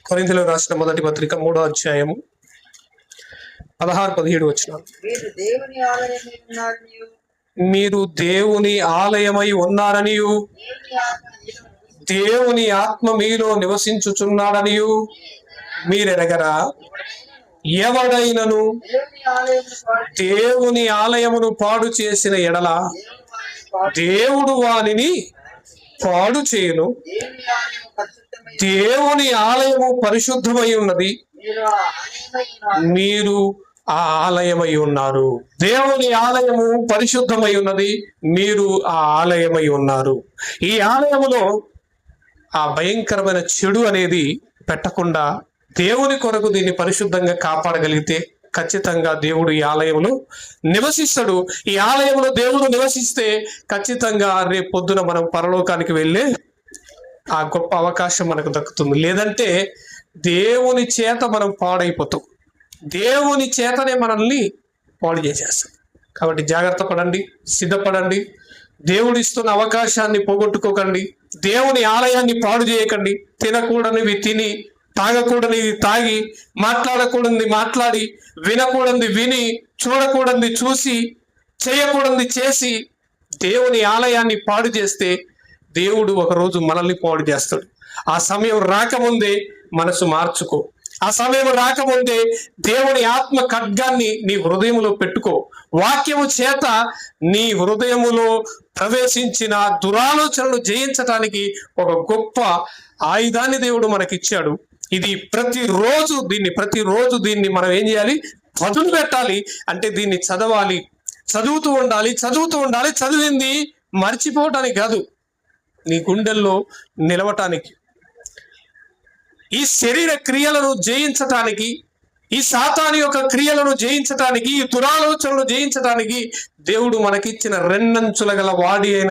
కొరింథీయులకు రాసిన మొదటి పత్రిక 3వ అధ్యాయము 16-17 వచనాలు. మీరు దేవుని ఆలయమై ఉన్నారనియు దేవుని ఆత్మ మీలో నివసించుచున్నాడనియు మీరెరగరా? ఎవడైనను దేవుని ఆలయమును పాడు చేసిన ఎడల దేవుడు వానిని పాడు చేయును. దేవుని ఆలయము పరిశుద్ధమై ఉన్నది, మీరు ఆ ఆలయమై ఉన్నారు. దేవుని ఆలయము పరిశుద్ధమై ఉన్నది, మీరు ఆ ఆలయమై ఉన్నారు. ఈ ఆలయములో ఆ భయంకరమైన చెడు అనేది పెట్టకుండా దేవుని కొరకు దీన్ని పరిశుద్ధంగా కాపాడగలిగితే ఖచ్చితంగా దేవుడు ఈ ఆలయంలో నివసిస్తాడు. ఈ ఆలయంలో దేవుడు నివసిస్తే ఖచ్చితంగా రేపు పొద్దున మనం పరలోకానికి వెళ్ళే ఆ గొప్ప అవకాశం మనకు దక్కుతుంది. లేదంటే దేవుని చేత మనం పాడైపోతాం, దేవుని చేతనే మనల్ని పాడు చేసేస్తాం. కాబట్టి జాగ్రత్త పడండి, సిద్ధపడండి. దేవుడు ఇస్తున్న అవకాశాన్ని పోగొట్టుకోకండి. దేవుని ఆలయాన్ని పాడు చేయకండి. తినకూడనివి తిని, తాగకూడనిది తాగి, మాట్లాడకూడనిది మాట్లాడి, వినకూడనిది విని, చూడకూడనిది చూసి, చేయకూడనిది చేసి దేవుని ఆలయాన్ని పాడు చేస్తే దేవుడు ఒకరోజు మనల్ని పాడు చేస్తాడు. ఆ సమయం రాకముందే మనసు మార్చుకో. ఆ సమయం రాకముందే దేవుని ఆత్మ ఖడ్గాన్ని నీ హృదయంలో పెట్టుకో. వాక్యము చేత నీ హృదయములో ప్రవేశించిన దురాలోచనలు జయించటానికి ఒక గొప్ప ఆయుధాన్ని దేవుడు మనకిచ్చాడు. ఇది ప్రతిరోజు దీన్ని మనం ఏం చేయాలి? పదును పెట్టాలి. అంటే దీన్ని చదవాలి, చదువుతూ ఉండాలి. చదివింది మర్చిపోవటానికి కాదు, నీ గుండెల్లో నిలవటానికి. ఈ శరీర క్రియలను జయించటానికి, ఈ సాతాను యొక్క క్రియలను జయించటానికి, ఈ దురాలోచనలు జయించటానికి దేవుడు మనకిచ్చిన రెండంచుల గల వాడి అయిన